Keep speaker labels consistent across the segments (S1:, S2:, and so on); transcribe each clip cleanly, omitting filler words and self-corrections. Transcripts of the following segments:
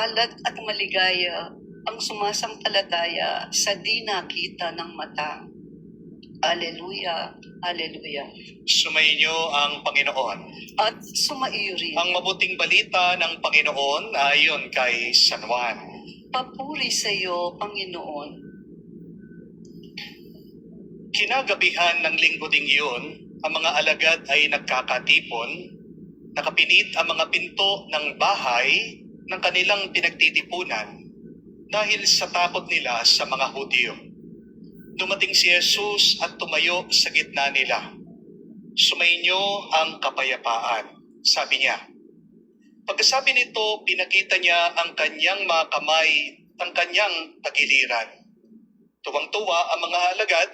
S1: Mapalad at maligaya ang sumasampalataya sa di nakita ng mata. Alleluia, Alleluia.
S2: Sumainyo ang Panginoon.
S1: At sumaiyo rin.
S2: Ang mabuting balita ng Panginoon ayon kay San Juan.
S1: Papuri sa iyo, Panginoon.
S2: Kinagabihan ng linggo ding iyon, ang mga alagad ay nagkakatipon, nakapinit ang mga pinto ng bahay ng kanilang pinagtitipunan dahil sa takot nila sa mga Hudyo. Dumating si Jesus at tumayo sa gitna nila. Sumainyo ang kapayapaan, sabi niya. Pagkasabi nito, pinakita niya ang kanyang mga kamay at kanyang tagiliran. Tuwang-tuwa ang mga alagad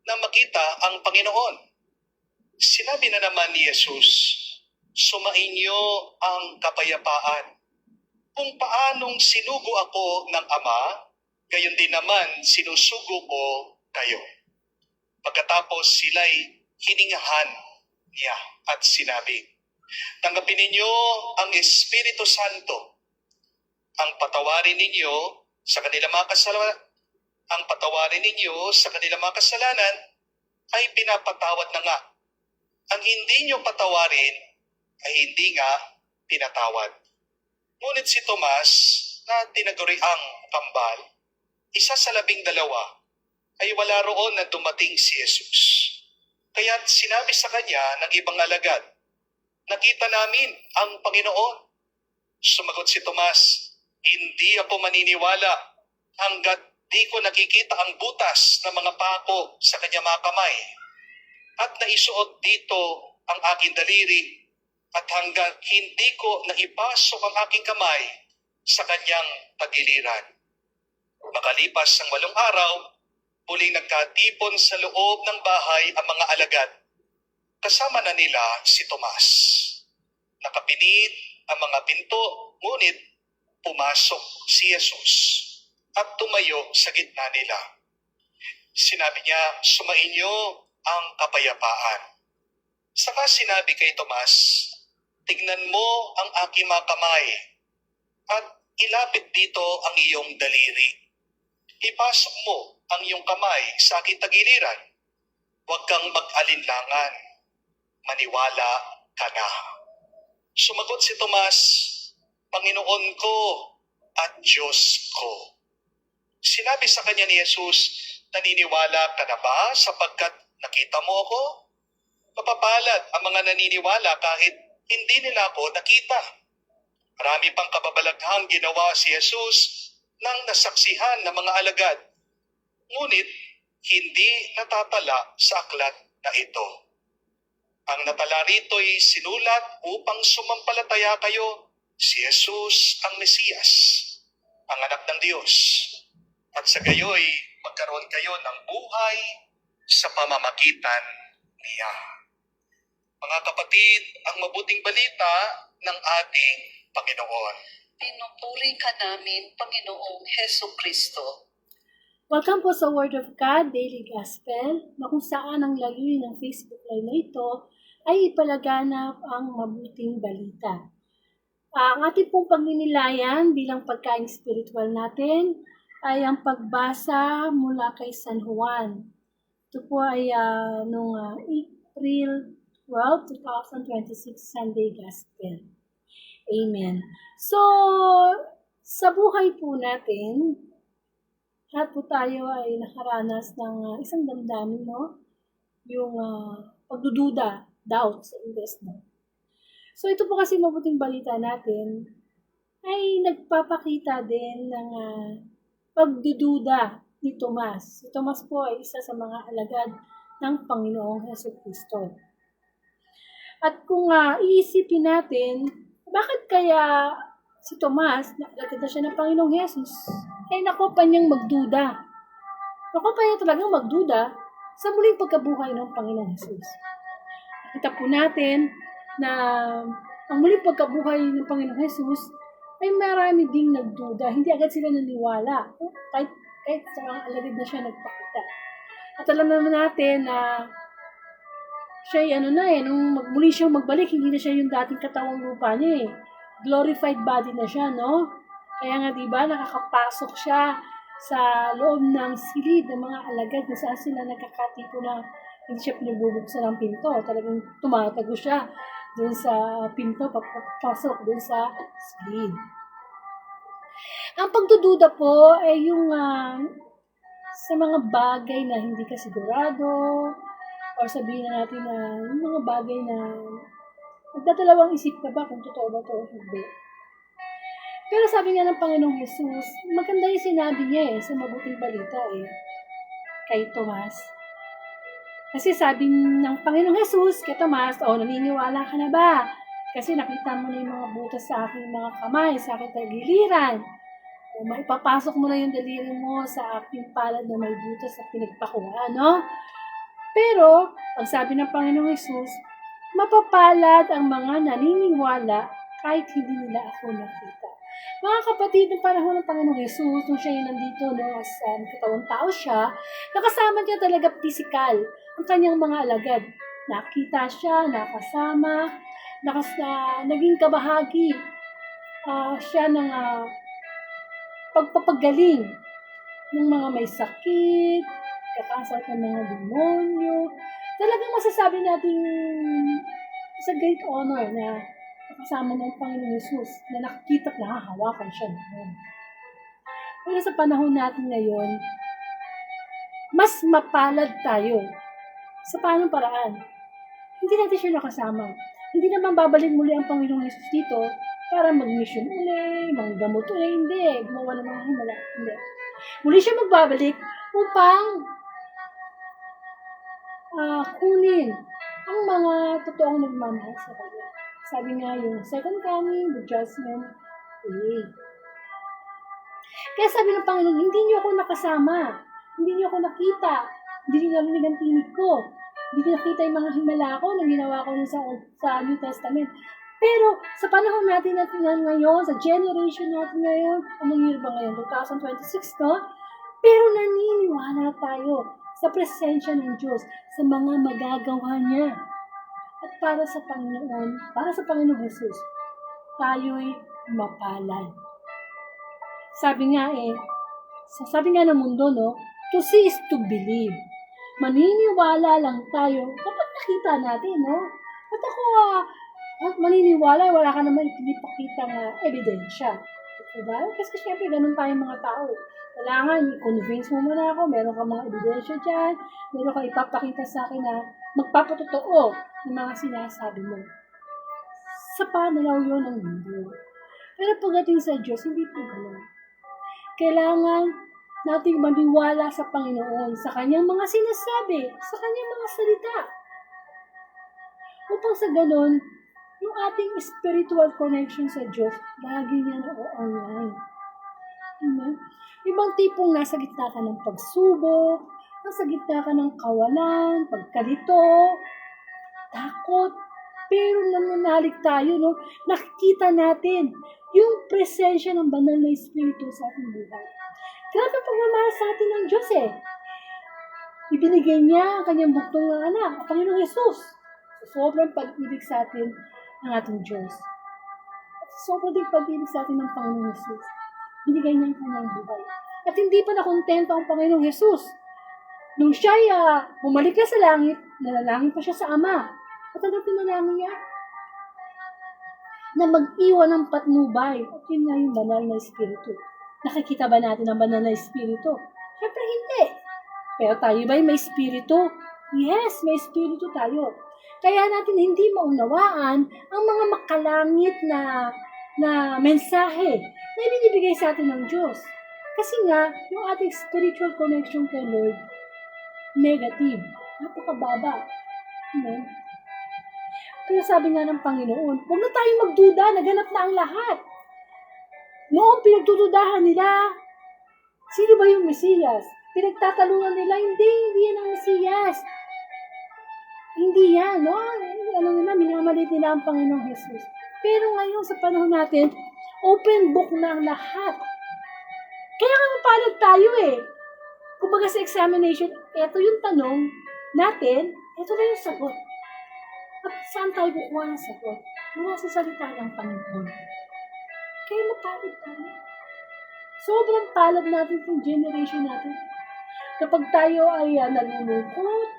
S2: na makita ang Panginoon. Sinabi na naman ni Jesus, sumainyo ang kapayapaan. Kung paanong sinugo ako ng Ama, gayon din naman sinusugo ko kayo. Pagkatapos sila'y hiningahan niya at sinabi, tanggapin ninyo ang Espiritu Santo. Ang patawarin ninyo sa kanilang mga kasalanan, ay pinapatawad na nga. Ang hindi nyo patawarin ay hindi nga pinatawad. Ngunit si Tomas, na tinaguriang kambal, isa sa 12, ay wala roon na dumating si Jesus. Kaya't sinabi sa kanya ng ibang alagad, nakita namin ang Panginoon. Sumagot si Tomas, hindi ako maniniwala hanggat di ko nakikita ang butas ng mga pako sa kanyang mga kamay at naisuot dito ang aking daliri at hanggang hindi ko naipasok ang aking kamay sa kanyang tagiliran. Makalipas ang 8 araw, muling nagkatipon sa loob ng bahay ang mga alagad. Kasama na nila si Tomas. Nakapinit ang mga pinto, ngunit pumasok si Jesus at tumayo sa gitna nila. Sinabi niya, sumainyo ang kapayapaan. Saka sinabi kay Tomas, tignan mo ang aking mga kamay at ilapit dito ang iyong daliri. Ipasok mo ang iyong kamay sa aking tagiliran. Huwag kang mag-alinlangan. Maniwala ka na. Sumagot si Tomas, Panginoon ko at Diyos ko. Sinabi sa kanya ni Jesus, naniniwala ka na ba sapagkat nakita mo ako? Mapapalad ang mga naniniwala kahit hindi nila ako nakita. Marami pang kababalaghang ginawa si Jesus nang nasaksihan ng mga alagad. Ngunit hindi natatala sa aklat na ito. Ang natala rito'y sinulat upang sumampalataya kayo si Jesus ang Mesiyas, ang anak ng Diyos. At sa gayoy, magkaroon kayo ng buhay sa pamamagitan niya. Mga kapatid, ang mabuting balita ng ating Panginoon.
S1: Pinupuri ka namin, Panginoong Heso Kristo.
S3: Welcome po sa Word of God Daily Gospel, na kung saan ang layunin ng Facebook Live na ito ay ipalaganap ang mabuting balita. Ang ating pong pagninilayan bilang pagkain spiritual natin ay ang pagbasa mula kay San Juan. Ito po ay noong April 12, 2026 Sunday Gospel. Amen. So, sa buhay po natin, lahat po tayo ay nakaranas ng isang damdamin, no? Yung pagdududa, doubt sa Ingles, no? So, ito po kasi mabuting balita natin ay nagpapakita din ng pagdududa ni Tomas. Si Tomas po ay isa sa mga alagad ng Panginoong Jesucristo. At kung iisipin natin, bakit kaya si Tomas, naalagad na siya ng Panginoong Jesus, ay nakuha pa niyang magduda. Nakuha pa niya talagang magduda sa muling pagkabuhay ng Panginoong Jesus. Nakita po natin na ang muling pagkabuhay ng Panginoong Jesus ay marami ding nagduda. Hindi agad sila naniwala. Kahit sa mga alagad na siya nagpakita. At alam naman natin na siya nung muli siyang magbalik, hindi na siya yung dating katawang lupa niya eh. Glorified body na siya, no? Kaya nga, di ba, nakakapasok siya sa loob ng silid ng mga alagad kung saan sila nagkakatipo na hindi siya pinabubuksan ng pinto. Talagang tumatago siya dun sa pinto, papasok dun sa silid. Ang pagdududa po ay yung sa mga bagay na hindi ka sigurado, o sabihin na natin na yung mga bagay na nagdadalawang isip ka ba kung totoo ba ito o hindi. Pero sabi nga ng Panginoong Jesus, maganda yung sinabi niya sa mabuting balita kay Tomas. Kasi sabi ng Panginoong Jesus kay Tomas, naniniwala ka na ba? Kasi nakita mo na yung mga butas sa aking mga kamay, sa aking tagiliran. Maipapasok mo na yung daliri mo sa aking palad na may butas sa pinagpakuha, no? Pero, ang sabi ng Panginoong Jesus, mapapalad ang mga naniniwala kahit hindi nila ako nakita. Mga kapatid, ng panahon ng Panginoong Jesus, nung siya yung nandito, as katawang tao siya, nakasama niya talaga physical ang kanyang mga alagad. Nakita siya, nakasama, naging kabahagi siya ng pagpapagaling ng mga may sakit, kakasal ng mga demonyo. Talagang masasabi natin sa great honor na kasama ng Panginoong Jesus na nakikita at nakahawakan siya noon. Pero sa panahon natin ngayon, mas mapalad tayo. Sa paanong paraan? Hindi natin siya nakasama. Hindi naman babalik muli ang Panginoong Jesus dito para mag-mission uli, manggamot uli. Hindi. Gumawa ng mga himala. Hindi. Muli siya magbabalik upang kunin ang mga totoong nagmamahal sa Kanya. Sabi nga yung second coming, the judgment day. Kaya sabi ng Panginoon, hindi niyo ako nakasama, hindi niyo ako nakita, hindi niyo narinig ang tinig ko, hindi niyo nakita yung mga himala ko na ginawa ko sa New Testament. Pero sa panahon natin ngayon, sa generation natin ngayon, anong year ba ngayon? 2026, no? Pero naniniwala tayo sa presensya ng Diyos, sa mga magagawa niya. At para sa Panginoong Jesus, tayo'y mapalad. Sabi nga ng mundo, no, to see is to believe. Maniniwala lang tayo kapag nakita natin, no? At ako, maniniwala, wala ka naman ipinipakita na ebidensya. Diba? Kasi syempre, ganun tayong mga tao. Kailangan, i-convince mo muna ako, meron ka mga ebidensya dyan, meron ka ipapakita sa akin na magpapatotoo ng mga sinasabi mo. Sa pananaw yun ng mundo. Pero pagdating sa Diyos, hindi po gano'n. Kailangan nating maniwala sa Panginoon, sa Kanyang mga sinasabi, sa Kanyang mga salita. Upang sa gano'n, yung ating spiritual connection sa Diyos, lagi niya na-online. Amen? Ibang tipong nasa gitna ka ng pagsubok, nasa gitna ka ng kawalan, pagkalito, takot, pero nananalig tayo, no? Nakikita natin yung presensya ng banal na Espiritu sa ating buhay. Grabe ang pagmamahal sa atin ng Diyos Ibinigay niya ang kanyang buktong ng anak, ang Panginoong Jesus. So, sobrang pag-ibig sa atin ng ating Diyos. At sobrang din pag-ibig sa atin ng Panginoong Jesus. Binigay niya ang kanyang buhay. At hindi pa nakontento ang Panginoong Jesus. Nung siya bumalik na sa langit, nalalangin pa siya sa Ama. At ano pinalangin niya? Na mag-iwan ng patnubay. At yun nga yung banal na Espiritu. Nakikita ba natin ang banal na Espiritu? Siyempre hindi. Pero tayo ba'y may Espiritu? Yes, may Espiritu tayo. Kaya natin hindi maunawaan ang mga makalangit na mensahe na ibinibigay sa atin ng Diyos. Kasi nga, yung ating spiritual connection kay Lord, negative. Napakababa. Amen? Pero sabi nga ng Panginoon, huwag na tayong magduda, naganap na ang lahat. Noong pinagdududahan nila, sino ba yung Mesiyas? Pinagtatalungan nila, hindi yan ang Mesiyas. Hindi yan, no? Minamalit nila ang Panginoong Jesus. Pero ngayon, sa panahon natin, open book na ang lahat. Kaya nga mapalad tayo Kumbaga sa examination, eto yung tanong natin, eto na yung sagot. At saan tayo kukuha ng sagot? Mula sa salita ng Panginoon. Kaya mapalad tayo. Sobrang palad natin itong generation natin. Kapag tayo ay nalulungkot,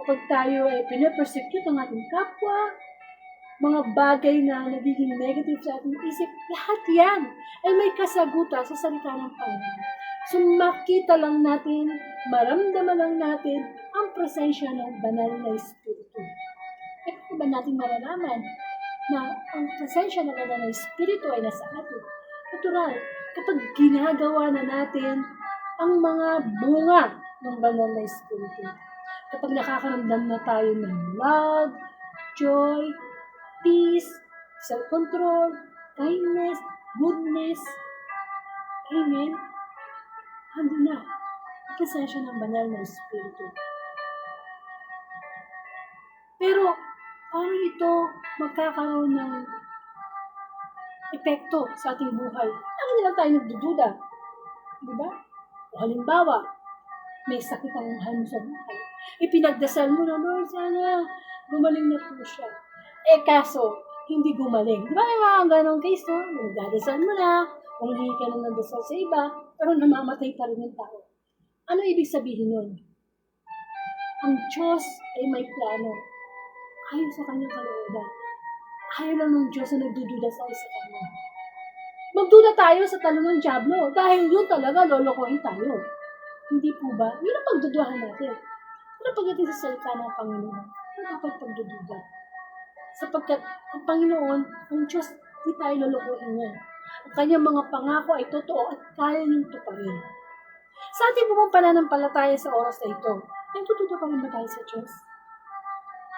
S3: kapag tayo ay pinapersecute ng ating kapwa, mga bagay na nagiging negative sa ating isip, lahat yan ay may kasagutan sa salita ng Panginoon. So makita lang natin, maramdaman lang natin ang presensya ng banal na Espiritu. Eh kung ba natin malalaman na ang presensya ng banal na Espiritu ay nasa atin? Natural, kapag ginagawa na natin ang mga bunga ng banal na Espiritu. Kapag nakakaramdam na tayo ng love, joy, peace, self-control, kindness, goodness, amen, ando na ang presensya ng banal na Espiritu. Pero, paano ito magkakaroon ng epekto sa ating buhay? Lagi na lang tayo nagdududa. Di ba? O halimbawa, may sakit ang mahal mo sa buhay. Ipinagdasal mo na, Lord, sana gumaling na po siya. Eh kaso, hindi gumaling. Di ba may mga ganong case, no? Nagdadasal mo na, humingi ka na ng dasal sa iba, pero namamatay pa rin yung tao. Ano ibig sabihin nun? Ang Diyos ay may plano. Ayaw sa kanyang kalooban. Ayaw lang ng Diyos na nagdududa sa kanya. Magduda tayo sa talo ng Diablo dahil yun talaga lolokohin tayo. Hindi po ba? Yun ang pagduduhan natin. Ano pagdating sa salita ng Panginoon? Ano dapat pagdududa? Sapagkat ang Panginoon, ang Diyos, hindi tayo lolokohin niya. Ang kanyang mga pangako ay totoo at kaya niyong tuparin. Sa ating pong pananampalataya sa oras na ito, ay tututo pa rin ba tayo sa Diyos?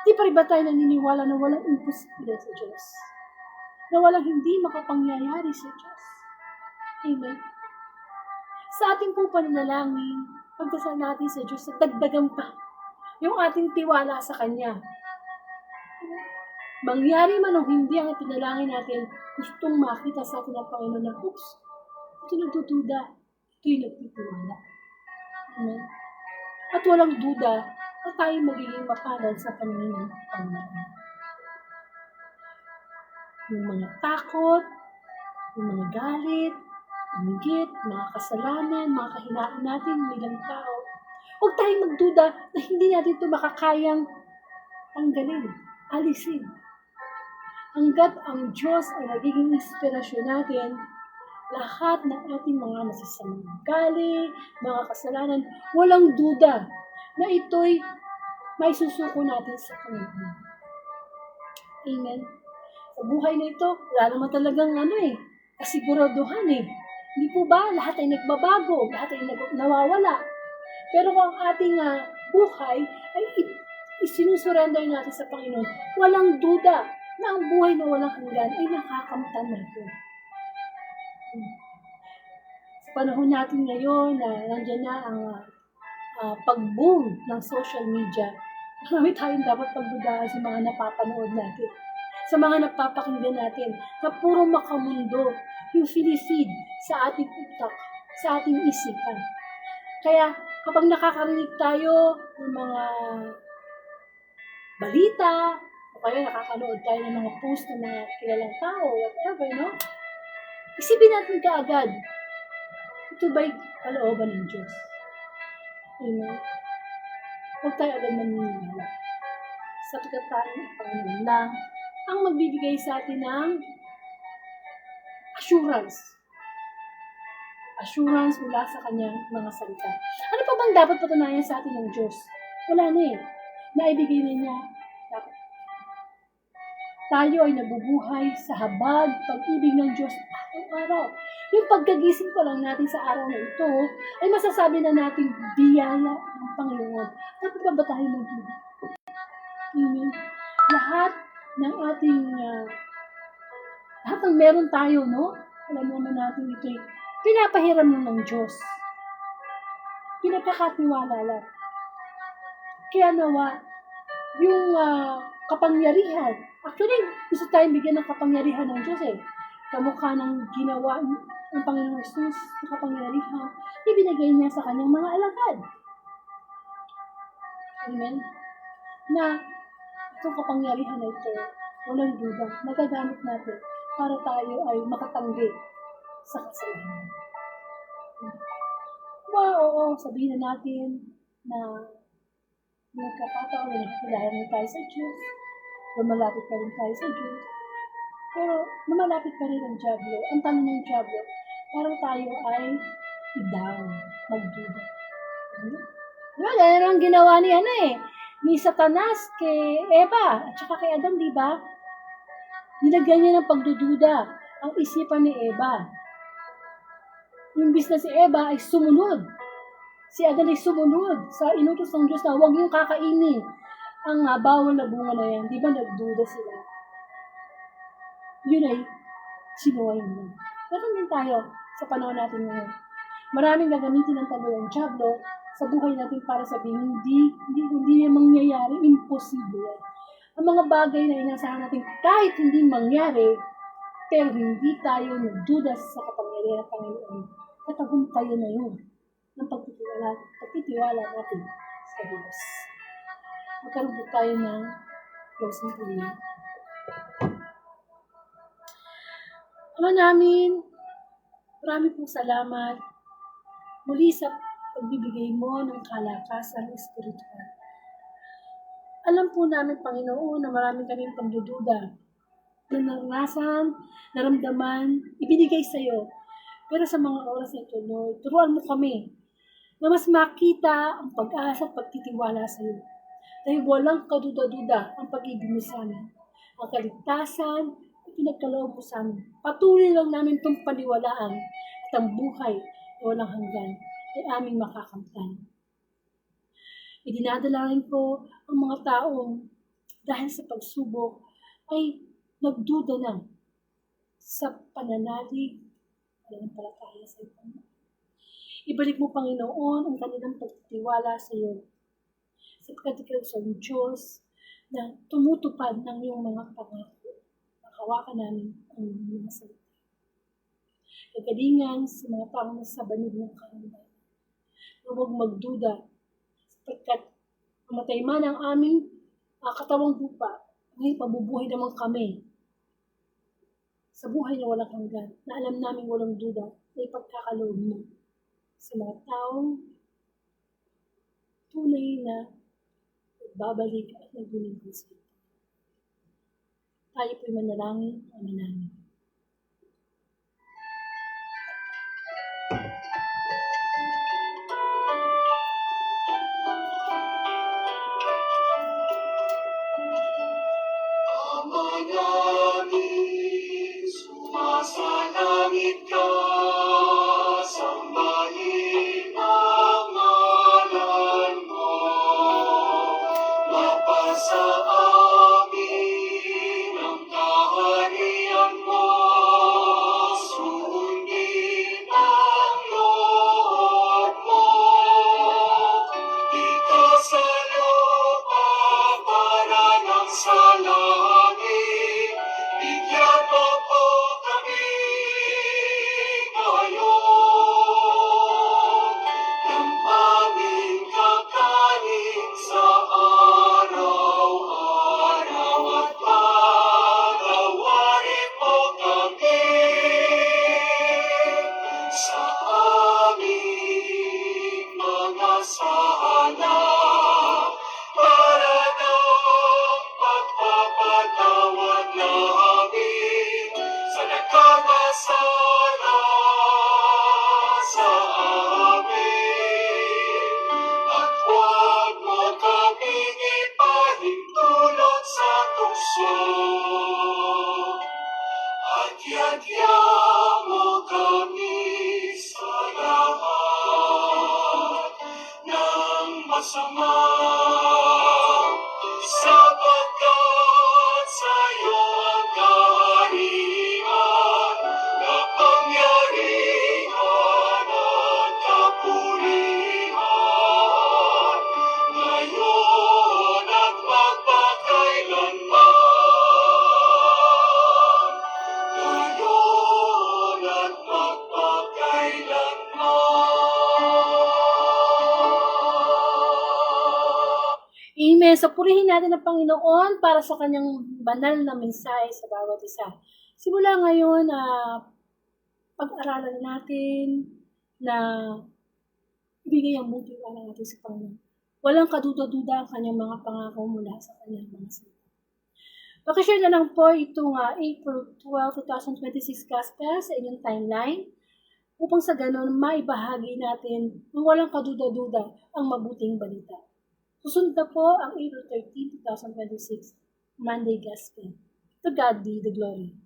S3: Di pa rin ba tayo naniniwala na walang imposible sa Diyos? Na walang hindi makapangyayari sa Diyos? Amen. Sa ating pong pananalangin, pagdasal natin sa Diyos na dagdagan pa yung ating tiwala sa Kanya. Mangyari man o hindi ang itinalangin natin, gustong makita sa atin ang Panginoon na, oops, ito nagdududa, ito yung nagtitiwala. Amen. At walang duda na tayo magiging mapalad sa paningin ng Panginoon. Yung mga takot, yung mga galit, inggit, mga kasalanan, mga kahinaan natin bilang tao. Huwag tayong magduda na hindi natin ito makakayang tanggalin, alisin. Hanggat ang Diyos ay nagiging inspirasyon natin, lahat ng ating mga masasamang galit, mga kasalanan, walang duda na ito'y may susuko natin sa Panginoon. Amen. Sa buhay na ito, wala naman talagang kasiguraduhan eh. Hindi po ba? Lahat ay nagbabago, lahat ay nawawala. Pero kung ang ating buhay ay isinusurrender natin sa Panginoon, walang duda na ang buhay na walang hanggan ay nakakamtan natin. Sa panahon natin ngayon na nandiyan na ang pag-boom ng social media, marami tayong dapat pagdudahan sa mga napapanood natin, sa mga napapakinggan natin, na puro makamundo yung feed sa ating utak, sa ating isipan. Kaya kapag nakakarinig tayo ng mga balita, o kaya nakakanood tayo ng mga post ng mga kilalang tao, whatever, no? Isipin natin kaagad, ito ba'y kalooban ng Diyos? Amen. Huwag tayo agad maniniwala. Sapagkat tayo ng Panginoon lang ang magbibigay sa atin ng assurance. Assurance mula sa kanyang mga salita. Ano pa bang dapat patunayan sa atin ng Diyos? Wala na eh. Naibigay na niya. Tayo ay nabubuhay sa habag, pag-ibig ng Diyos araw-araw. Yung pagkagising pa lang natin sa araw na ito, ay masasabi na natin biyaya ng Panginoon. Dapat pa ba tayo magduda? Amen. Lahat ng ating, lahat ng meron tayo, no? Alam naman natin ito pinapahiram ng Diyos. Pinagkakatiwala lang. Kaya nawa, yung kapangyarihan, actually, gusto tayong bigyan ng kapangyarihan ng Diyos eh. Kamukha ng ginawa ng Panginoong Jesus na kapangyarihan, ibinigay niya sa kanyang mga alagad. Amen? Na itong kapangyarihan na ito, walang duda, magagamit natin para tayo ay makatanggi sa kasalanan. Oo, sabihin na natin na nagkakataon na nakikilala na tayo sa Diyos, lumalapit pa rin tayo sa Diyos, pero lumalapit pa rin ang Diablo. Ang tanong ng Diablo, parang tayo ay i-down, magduda. Diba? Yan ang ginawa ni Satanas kay Eva at saka kay Adam, di ba? Nilagyan niya ng pagdududa ang isipan ni Eva. Imbis na si Eva ay sumunod. Si Adam ay sumunod sa inutos ng Diyos na huwag niyong kakainin ang bawal na bunga na yan. Di ba nagduda sila? Yun ay sinuway nila. Ganun din tayo sa panahon natin ngayon. Maraming gagamitin ng talo ng Diablo sa buhay natin para sabihin, hindi yan mangyayari, imposible. Ang mga bagay na inasahan natin kahit hindi mangyari, pero hindi tayo nagduda sa kapangyarihan ng Panginoon. Katagumpayan na yun ng pagtitiwala natin sa Diyos. Magkaroon po tayo ng closing prayer. Ama namin, marami pong salamat muli sa pagbibigay mo ng kalakasan espiritual. Alam po namin, Panginoon, na marami kaming pagdududa na naranasan, naramdaman, ibinigay sa iyo. Pero sa mga oras na ito, Lord, turuan mo kami na mas makita ang pag-asa at pagtitiwala sa iyo. Dahil walang kaduda-duda ang pag-ibig mo sa amin. Ang kaligtasan at pinagkaloob mo sa amin. Patuloy lang namin itong paniwalaan at ang buhay na walang hanggan ay aming makakamtan. Idinadalangin ko ang mga taong dahil sa pagsubok ay nagduda na sa pananalig pananampalataya sa iyo. Ibalik mo, Panginoon, ang kanilang pagtitiwala sa iyo. Sapagkat ikaw sa Diyos na tumutupad ng iyong mga pangako. Makawakan namin ang mga salita. Kagalingan sa mga taong nasa banig ng karamdaman. Huwag magduda sapagkat mamatay man ang aming katawang lupa, ngayon pabubuhay naman kami sa buhay na walang hanggan, na alam namin walang duda na ipagkakaloob mo sa mga taong tunay na nagbabalik at naglilingkod sa iyo. Tayo po'y manalangin, Ama namin.
S2: Ama namin, sumasalangit ka, sambahin ang ngalan mo. Mapasa amin ang kaharian mo, sundin ang loob mo. Ikasaloob para ng sa langit, bigyan mo po kami ngayon ng aming kakanin sa araw-araw at patawarin mo kami sa aming mga sala para ng pagpapatawad namin sa nagkakasala sa amin. At huwag mo kaming ipahintulot sa tukso, at yadya mo kami sa lahat ng masama. Sapagkat sa iyo ang kaharian, kapangyarihan at kapurihan, ngayon at magpakailanman. Ngayon at magpakailanman.
S3: Amen. So, purihin natin ang Panginoon para sa kanyang banal na mensahe sa bawat isa. Simula ngayon, pag-aralan natin na ibigay ang buong tiwala natin sa Panginoon. Walang kaduda-duda ang kanyang mga pangako mula sa kanyang mga salita. Pakishare na lang po itong April 12, 2026 Gospel sa inyong timeline upang sa ganon maibahagi natin ng walang kaduda-duda ang mabuting balita. Susunod na po ang April 13, 2026 Monday Gospel. To God be the glory.